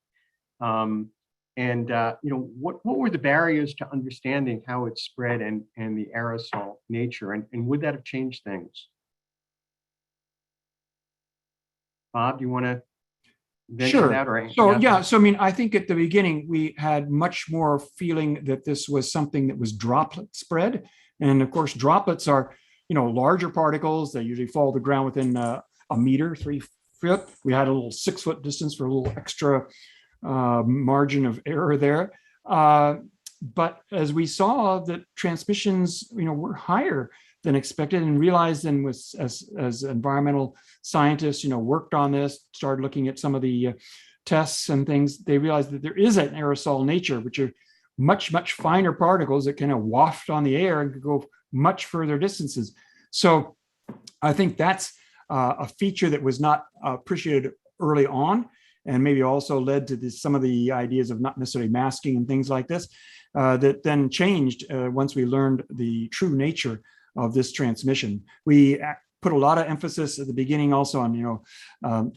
What were the barriers to understanding how it spread and the aerosol nature, and would that have changed things? Bob, do you want to venture that? Or I think at the beginning we had much more feeling that this was something that was droplet spread, and of course droplets are larger particles. They usually fall to the ground within a meter, 3 foot. We had a little 6 foot distance for a little extra margin of error there. But as we saw that transmissions, were higher than expected, and realized then as environmental scientists, worked on this, started looking at some of the tests and things, they realized that there is an aerosol nature, which are much, much finer particles that kind of waft on the air and could go much further distances. So I think that's a feature that was not appreciated early on, and maybe also led to some of the ideas of not necessarily masking and things like this, that then changed once we learned the true nature of this transmission. We put a lot of emphasis at the beginning also on,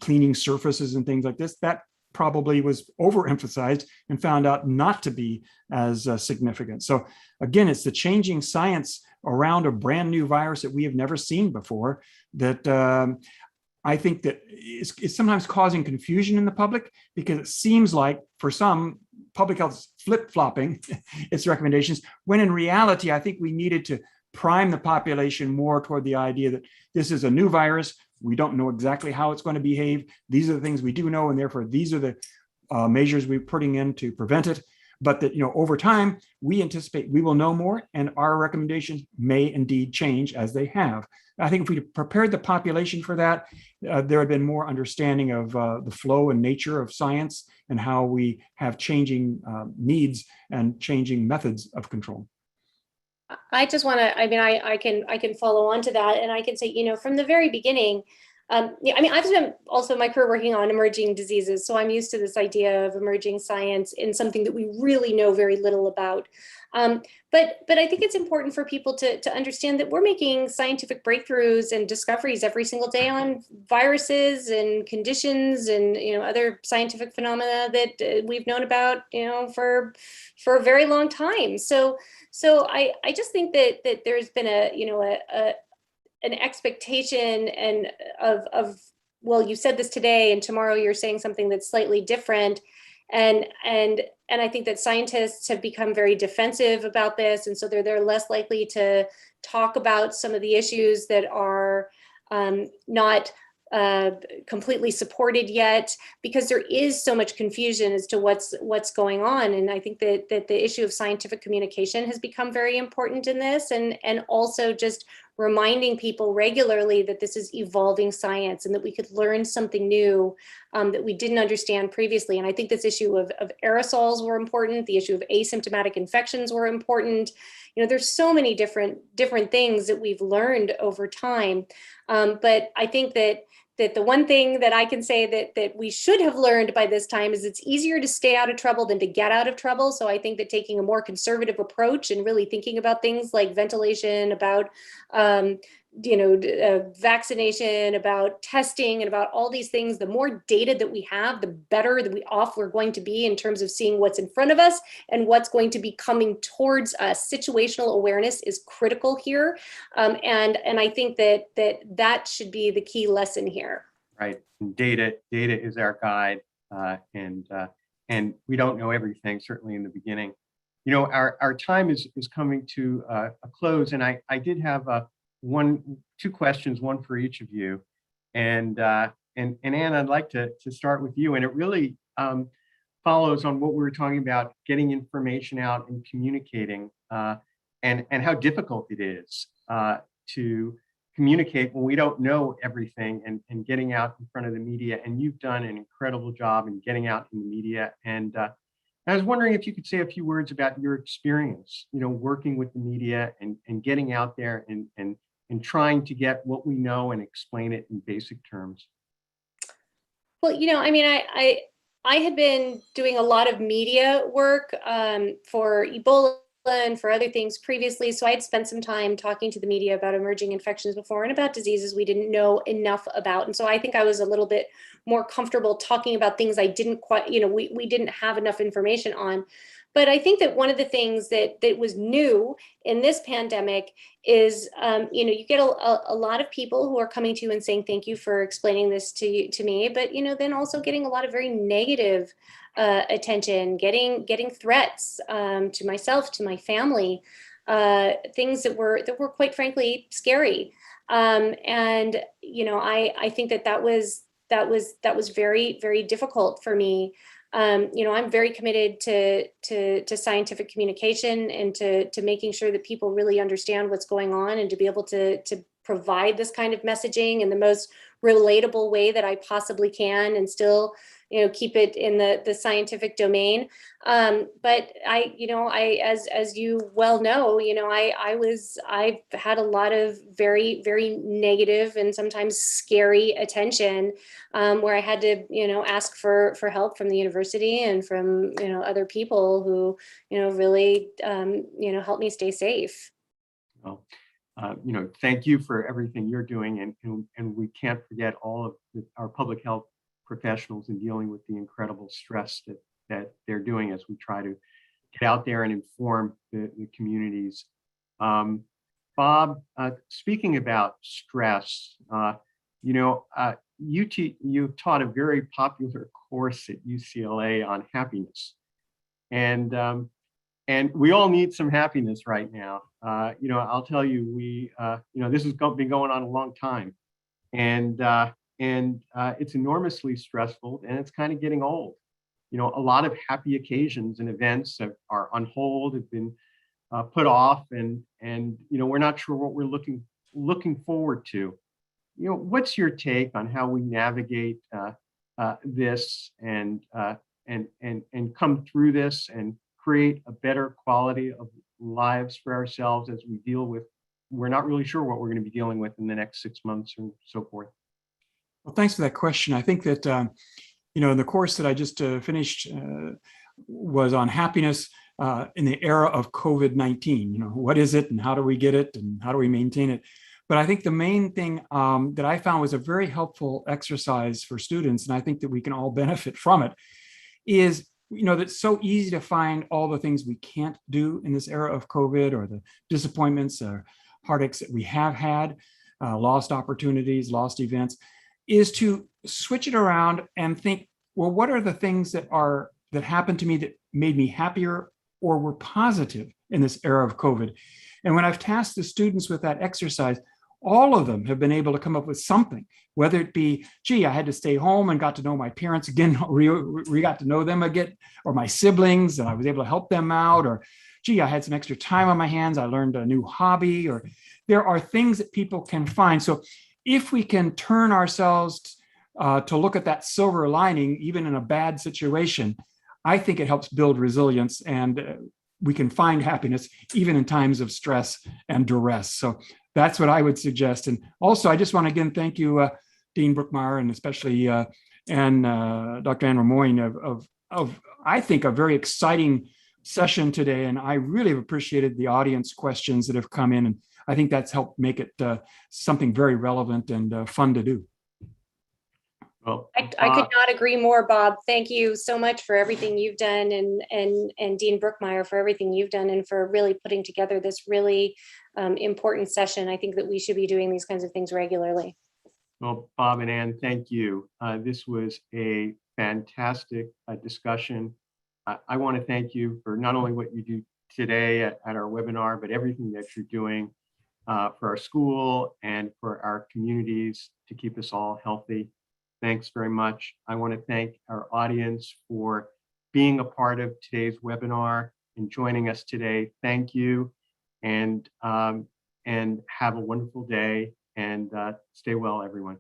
cleaning surfaces and things like this. That probably was overemphasized and found out not to be as significant. So again, it's the changing science around a brand new virus that we have never seen before that I think that it's sometimes causing confusion in the public, because it seems like for some, public health is flip-flopping its recommendations, when in reality, I think we needed to prime the population more toward the idea that this is a new virus. We don't know exactly how it's going to behave. These are the things we do know, and therefore these are the measures we're putting in to prevent it. But that, over time, we anticipate we will know more, and our recommendations may indeed change as they have. I think if we prepared the population for that, there had been more understanding of the flow and nature of science and how we have changing needs and changing methods of control. I just want to, I can follow on to that, and I can say, from the very beginning, I've spent also my career working on emerging diseases, so I'm used to this idea of emerging science in something that we really know very little about. But I think it's important for people to understand that we're making scientific breakthroughs and discoveries every single day on viruses and conditions and other scientific phenomena that we've known about for a very long time. So I just think that there's been an expectation of well, you said this today and tomorrow you're saying something that's slightly different. And I think that scientists have become very defensive about this, and so they're less likely to talk about some of the issues that are not completely supported yet, because there is so much confusion as to what's going on. And I think that the issue of scientific communication has become very important in this, and also just reminding people regularly that this is evolving science and that we could learn something new that we didn't understand previously. And I think this issue of aerosols were important. The issue of asymptomatic infections were important. You know, there's so many different things that we've learned over time. But I think that the one thing that I can say that we should have learned by this time is it's easier to stay out of trouble than to get out of trouble. So I think that taking a more conservative approach and really thinking about things like ventilation, about vaccination, about testing, and about all these things, the more data that we have, the better that we're going to be in terms of seeing what's in front of us and what's going to be coming towards us. Situational awareness is critical here. And I think that should be the key lesson here. Right. And data is our guide. And we don't know everything, certainly in the beginning. You know, our time is coming to a close. And I did have two questions, one for each of you. And Anne, I'd like to start with you. And it really follows on what we were talking about, getting information out and communicating, and how difficult it is to communicate when we don't know everything, and getting out in front of the media. And you've done an incredible job in getting out in the media. And I was wondering if you could say a few words about your experience, you know, working with the media and getting out there and trying to get what we know and explain it in basic terms. Well, you know, I mean, I had been doing a lot of media work for Ebola and for other things previously. So I had spent some time talking to the media about emerging infections before and about diseases we didn't know enough about. And so I think I was a little bit more comfortable talking about things I didn't quite, you know, we didn't have enough information on. But I think that one of the things that was new in this pandemic is, you know, you get a lot of people who are coming to you and saying, thank you for explaining this to me. But, you know, then also getting a lot of very negative attention, getting threats to myself, to my family, things that were quite frankly scary. And, you know, I think that was very, very difficult for me. You know, I'm very committed to scientific communication and to making sure that people really understand what's going on, and to be able to provide this kind of messaging in the most relatable way that I possibly can, and still, you know, keep it in the scientific domain. But as you well know, you know, I've had a lot of very, very negative and sometimes scary attention, where I had to, you know, ask for help from the university and from, you know, other people who, you know, really, you know, helped me stay safe. Well, you know, thank you for everything you're doing, and we can't forget all of our public health professionals in dealing with the incredible stress that they're doing as we try to get out there and inform the communities. Bob, speaking about stress, you know, you've taught a very popular course at UCLA on happiness, and we all need some happiness right now. You know, I'll tell you, you know, this has been going on a long time, and it's enormously stressful, and it's kind of getting old. You know, a lot of happy occasions and events are on hold, have been put off, and you know, we're not sure what we're looking forward to. You know, what's your take on how we navigate this and come through this and create a better quality of lives for ourselves as we deal with, we're not really sure what we're going to be dealing with in the next 6 months and so forth? Well, thanks for that question. I think that, you know, the course that I just finished was on happiness in the era of COVID-19. You know, what is it and how do we get it and how do we maintain it? But I think the main thing that I found was a very helpful exercise for students, and I think that we can all benefit from it, is, you know, that's so easy to find all the things we can't do in this era of COVID, or the disappointments or heartaches that we have had, lost opportunities, lost events, is to switch it around and think, well, what are the things that are that happened to me that made me happier or were positive in this era of COVID. And when I've tasked the students with that exercise, all of them have been able to come up with something, whether it be, gee, I had to stay home and got to know my parents again, got to know them again, or my siblings, and I was able to help them out, or gee, I had some extra time on my hands, I learned a new hobby, or there are things that people can find. So if we can turn ourselves to look at that silver lining, even in a bad situation, I think it helps build resilience, and we can find happiness even in times of stress and duress. So that's what I would suggest. And also, I just want to again thank you, Dean Brookmeyer, and especially Dr. Ann Rimoin of I think a very exciting session today. And I really have appreciated the audience questions that have come in, and I think that's helped make it something very relevant and fun to do. Well, I could not agree more, Bob. Thank you so much for everything you've done, and Dean Brookmeyer for everything you've done, and for really putting together this really important session. I think that we should be doing these kinds of things regularly. Well, Bob and Ann, thank you. This was a fantastic discussion. I want to thank you for not only what you do today at our webinar, but everything that you're doing for our school and for our communities to keep us all healthy. Thanks very much. I want to thank our audience for being a part of today's webinar and joining us today. Thank you, and have a wonderful day, and stay well, everyone.